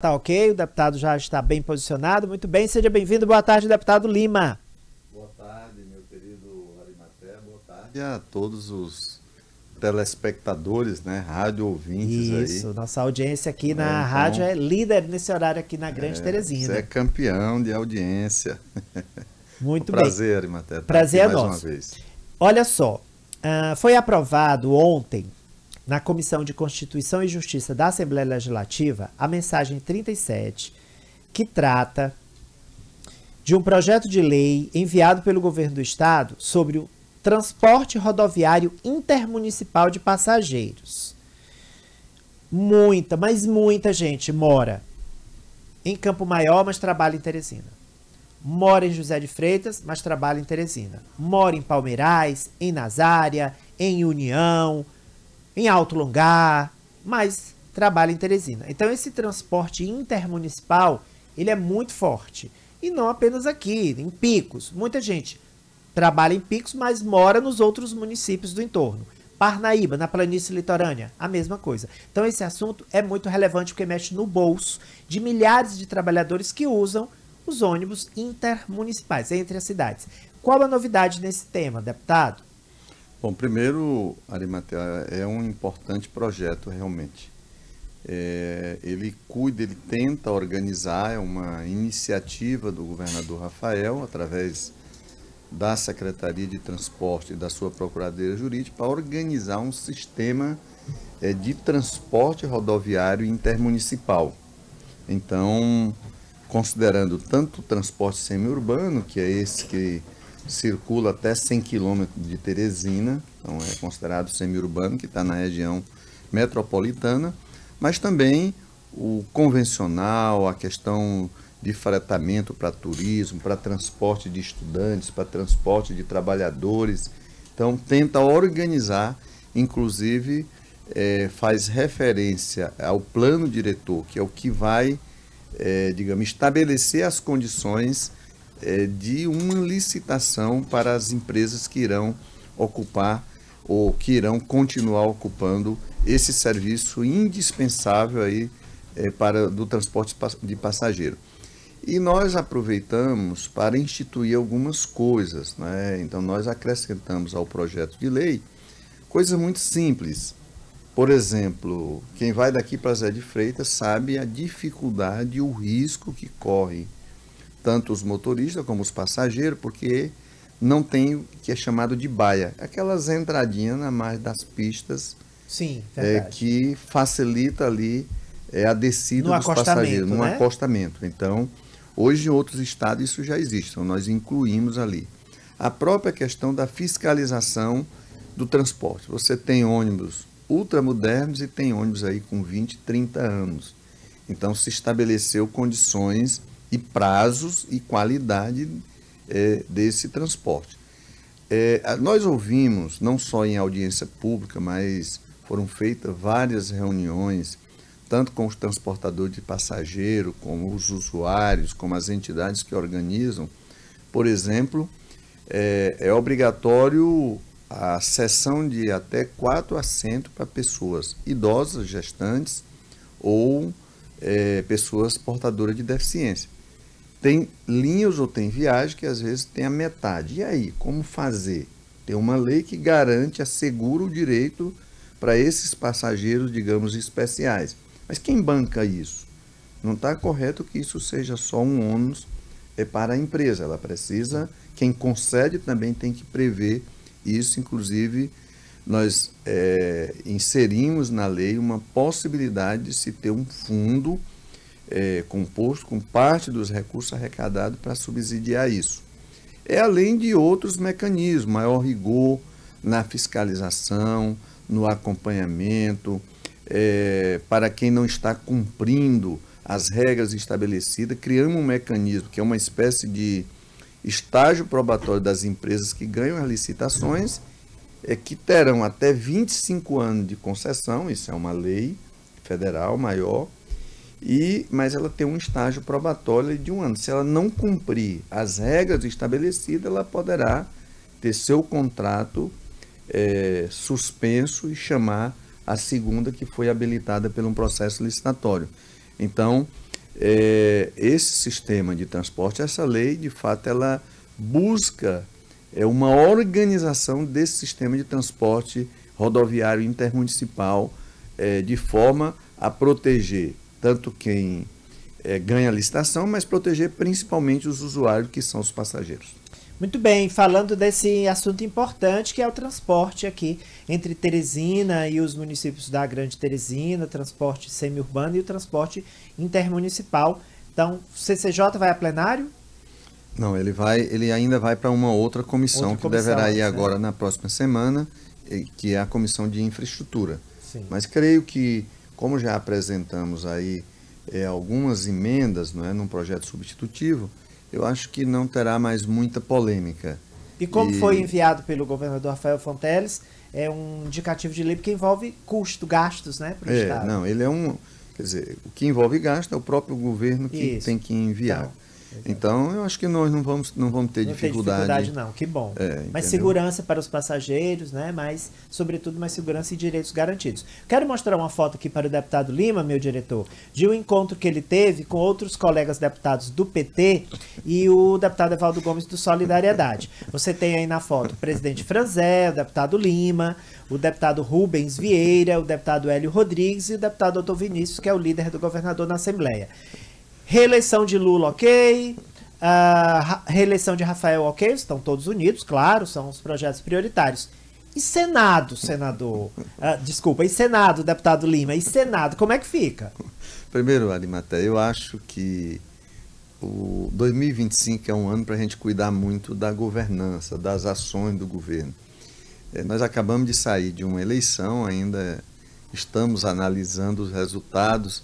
Tá ok, o deputado já está bem posicionado. Muito bem, seja bem-vindo. Boa tarde, deputado Lima. Boa tarde, meu querido Arimatea. Boa tarde a todos os telespectadores, né? Rádio ouvintes aí. Isso, nossa audiência aqui na rádio Então, é líder nesse horário aqui na Grande você é Teresina. campeão de audiência. Um Muito bem, prazer, Arimatea, estar aqui prazer é mais uma nosso. vez. Olha só, foi aprovado ontem, na Comissão de Constituição e Justiça da Assembleia Legislativa, a mensagem 37, que trata de um projeto de lei enviado pelo governo do estado sobre o transporte rodoviário intermunicipal de passageiros. Mas muita gente mora em Campo Maior, mas trabalha em Teresina. Mora em José de Freitas, mas trabalha em Teresina. Mora em Palmeirais, em Nazária, em União, em Alto Longar, mas trabalha em Teresina. Então esse transporte intermunicipal, ele é muito forte. E não apenas aqui, em Picos. Muita gente trabalha em Picos, mas mora nos outros municípios do entorno. Parnaíba, na planície litorânea, a mesma coisa. Então esse assunto é muito relevante porque mexe no bolso de milhares de trabalhadores que usam os ônibus intermunicipais entre as cidades. Qual a novidade nesse tema, deputado? Bom, primeiro, Arimatea, é um importante projeto realmente. Ele tenta organizar, é uma iniciativa do governador Rafael, através da Secretaria de Transporte e da sua Procuradoria Jurídica, para organizar um sistema de transporte rodoviário intermunicipal. Então, considerando tanto o transporte semiurbano, que é esse que circula até 100 quilômetros de Teresina, então é considerado semiurbano, que está na região metropolitana, mas também o convencional, a questão de fretamento para turismo, para transporte de estudantes, para transporte de trabalhadores. Então, tenta organizar, inclusive faz referência ao plano diretor, que é o que vai, digamos, estabelecer as condições de uma licitação para as empresas que irão ocupar ou que irão continuar ocupando esse serviço indispensável aí do transporte de passageiro. E nós aproveitamos para instituir algumas coisas, né? Então nós acrescentamos ao projeto de lei coisas muito simples. Por exemplo, quem vai daqui para Zé de Freitas sabe a dificuldade e o risco que corre tanto os motoristas como os passageiros, porque não tem o que é chamado de baia, aquelas entradinhas na margem das pistas. Sim, verdade. Que facilita ali a descida dos passageiros, no acostamento. Então, hoje em outros estados isso já existe, então nós incluímos ali. A própria questão da fiscalização do transporte. Você tem ônibus ultramodernos e tem ônibus aí com 20, 30 anos. Então, se estabeleceu condições e prazos e qualidade desse transporte. Nós ouvimos, não só em audiência pública, mas foram feitas várias reuniões, tanto com os transportadores de passageiro, como os usuários, como as entidades que organizam. Por exemplo, é obrigatório a cessão de até 4 assentos para pessoas idosas, gestantes ou pessoas portadoras de deficiência. Tem linhas ou tem viagem que às vezes tem a metade. E aí, como fazer? Tem uma lei que garante, assegura o direito para esses passageiros, digamos, especiais. Mas quem banca isso? Não está correto que isso seja só um ônus para a empresa. Ela precisa, quem concede também tem que prever isso. Inclusive, nós inserimos na lei uma possibilidade de se ter um fundo composto com parte dos recursos arrecadados para subsidiar isso. Além de outros mecanismos, maior rigor na fiscalização, no acompanhamento, para quem não está cumprindo as regras estabelecidas, criamos um mecanismo que é uma espécie de estágio probatório das empresas que ganham as licitações, que terão até 25 anos de concessão, isso é uma lei federal maior, mas ela tem um estágio probatório de 1 ano. Se ela não cumprir as regras estabelecidas, ela poderá ter seu contrato suspenso e chamar a segunda que foi habilitada por um processo licitatório. Então, esse sistema de transporte, essa lei, de fato, ela busca uma organização desse sistema de transporte rodoviário intermunicipal, de forma a proteger tanto quem ganha a licitação, mas proteger principalmente os usuários, que são os passageiros. Muito bem, falando desse assunto importante que é o transporte aqui entre Teresina e os municípios da Grande Teresina, transporte semi-urbano e o transporte intermunicipal. Então, o CCJ vai a plenário? Não, ele ainda vai para uma outra comissão que deverá ir agora na próxima semana, que é a Comissão de Infraestrutura. Sim. Mas creio que, como já apresentamos aí algumas emendas, não é, num projeto substitutivo, eu acho que não terá mais muita polêmica. E como foi enviado pelo governador Rafael Fonteles, é um indicativo de lei que envolve gastos, né, para o Estado. Não, ele quer dizer, o que envolve gasto é o próprio governo que tem que enviar. Então, eu acho que nós não vamos ter dificuldade. Não, que bom. Mais segurança para os passageiros, né? Mas, sobretudo, mais segurança e direitos garantidos. Quero mostrar uma foto aqui para o deputado Lima, meu diretor, de um encontro que ele teve com outros colegas deputados do PT e o deputado Evaldo Gomes do Solidariedade. Você tem aí na foto o presidente Franzé, o deputado Lima, o deputado Rubens Vieira, o deputado Hélio Rodrigues e o deputado Dr. Vinícius, que é o líder do governador na Assembleia. Reeleição de Lula, ok. Reeleição de Rafael, ok. Estão todos unidos, claro, são os projetos prioritários. E Senado, senador? E Senado, deputado Lima? E Senado, como é que fica? Primeiro, Arimatea, eu acho que o 2025 é um ano para a gente cuidar muito da governança, das ações do governo. Nós acabamos de sair de uma eleição, ainda estamos analisando os resultados,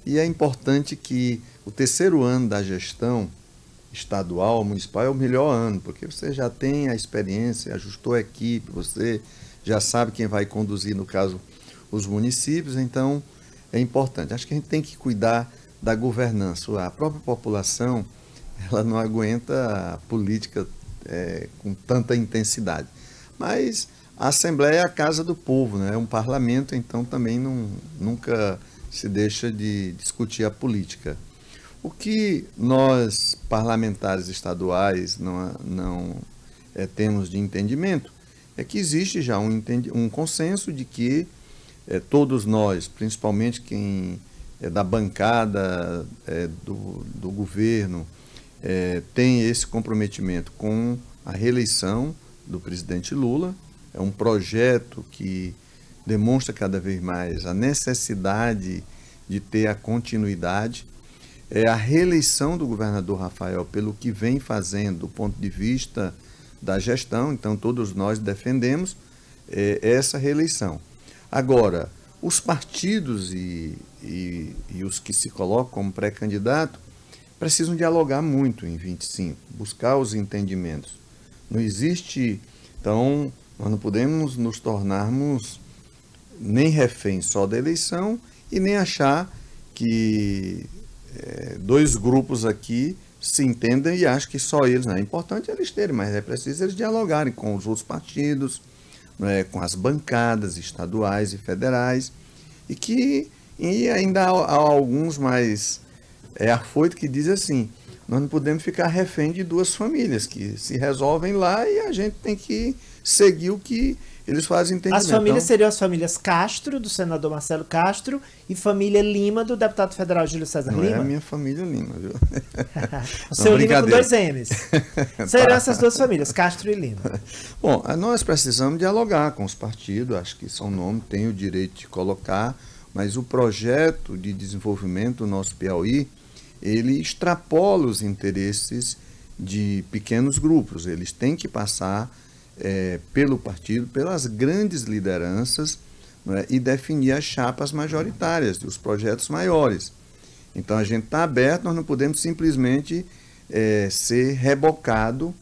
e é importante que o terceiro ano da gestão estadual, municipal, é o melhor ano, porque você já tem a experiência, ajustou a equipe, você já sabe quem vai conduzir, no caso, os municípios, então é importante. Acho que a gente tem que cuidar da governança. A própria população, ela não aguenta a política com tanta intensidade. Mas a Assembleia é a casa do povo, né? É um parlamento, então também nunca se deixa de discutir a política. O que nós, parlamentares estaduais, não temos de entendimento é que existe já um consenso de que todos nós, principalmente quem é da bancada do governo, tem esse comprometimento com a reeleição do presidente Lula. É um projeto que demonstra cada vez mais a necessidade de ter a continuidade. A reeleição do governador Rafael, pelo que vem fazendo do ponto de vista da gestão, então todos nós defendemos essa reeleição. Agora, os partidos e os que se colocam como pré-candidato precisam dialogar muito em 25, buscar os entendimentos. Não existe, então, nós não podemos nos tornarmos nem reféns só da eleição e nem achar que dois grupos aqui se entendem e acham que só eles. Não é importante eles terem, mas é preciso eles dialogarem com os outros partidos, com as bancadas estaduais e federais, e ainda há alguns mais afoitos que dizem assim: nós não podemos ficar refém de duas famílias que se resolvem lá e a gente tem que seguir o que eles fazem entendimento. As famílias seriam as famílias Castro, do senador Marcelo Castro, e família Lima, do deputado federal Júlio César Lima. Não é a minha família Lima, viu? O seu Lima com 2 M's. Serão essas duas famílias, Castro e Lima. Bom, nós precisamos dialogar com os partidos, acho que são nome, tem o direito de colocar, mas o projeto de desenvolvimento do nosso Piauí, ele extrapola os interesses de pequenos grupos. Eles têm que passar pelo partido, pelas grandes lideranças, e definir as chapas majoritárias dos projetos maiores. Então a gente está aberto, nós não podemos simplesmente ser rebocado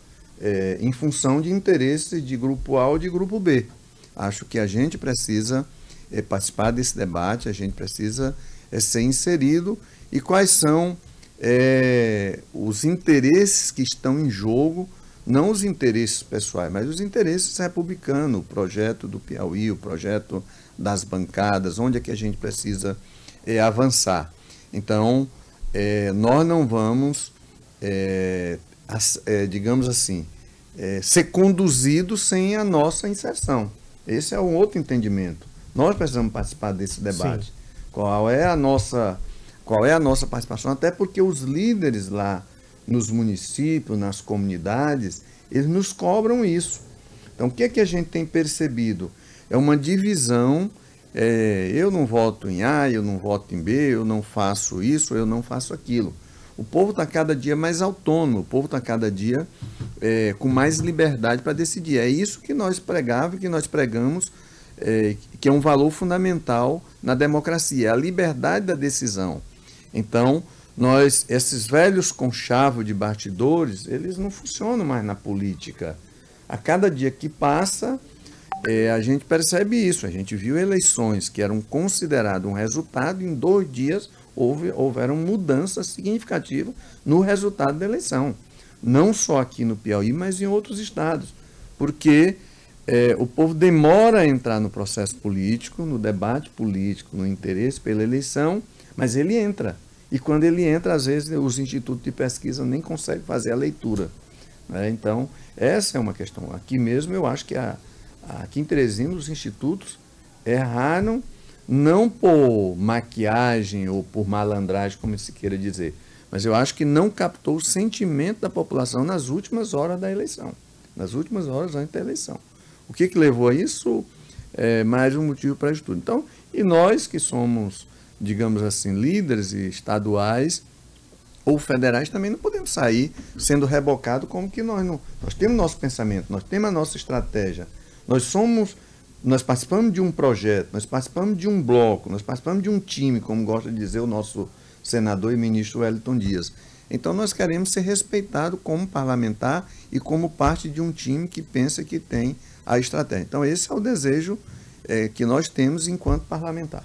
em função de interesses de grupo A ou de grupo B. Acho que a gente precisa participar desse debate, a gente precisa ser inserido. E quais são os interesses que estão em jogo, não os interesses pessoais, mas os interesses republicanos, o projeto do Piauí, o projeto das bancadas, onde é que a gente precisa avançar. Então, nós não vamos, digamos assim, ser conduzidos sem a nossa inserção. Esse é um outro entendimento. Nós precisamos participar desse debate. Sim. Qual é a nossa participação? Até porque os líderes lá nos municípios, nas comunidades, eles nos cobram isso. Então, o que é que a gente tem percebido? É uma divisão, eu não voto em A, eu não voto em B, eu não faço isso, eu não faço aquilo. O povo está cada dia mais autônomo, o povo está cada dia com mais liberdade para decidir. É isso que nós pregávamos, que nós pregamos, que é um valor fundamental na democracia, a liberdade da decisão. Então, esses velhos conchavos de bastidores, eles não funcionam mais na política. A cada dia que passa, a gente percebe isso. A gente viu eleições que eram consideradas um resultado, em 2 dias houveram mudanças significativas no resultado da eleição. Não só aqui no Piauí, mas em outros estados. Porque o povo demora a entrar no processo político, no debate político, no interesse pela eleição, mas ele entra. E quando ele entra, às vezes, os institutos de pesquisa nem conseguem fazer a leitura. Então, essa é uma questão. Aqui mesmo, eu acho que aqui em Teresina, os institutos erraram, não por maquiagem ou por malandragem, como se queira dizer, mas eu acho que não captou o sentimento da população nas últimas horas da eleição, nas últimas horas antes da eleição. O que levou a isso? Mais um motivo para estudo. Então, e nós que somos, digamos assim, líderes estaduais ou federais, também não podemos sair sendo rebocados como que nós não... Nós temos nosso pensamento, nós temos a nossa estratégia, nós participamos de um projeto, nós participamos de um bloco, nós participamos de um time, como gosta de dizer o nosso senador e ministro Wellington Dias. Então nós queremos ser respeitados como parlamentar e como parte de um time que pensa que tem a estratégia. Então esse é o desejo que nós temos enquanto parlamentar.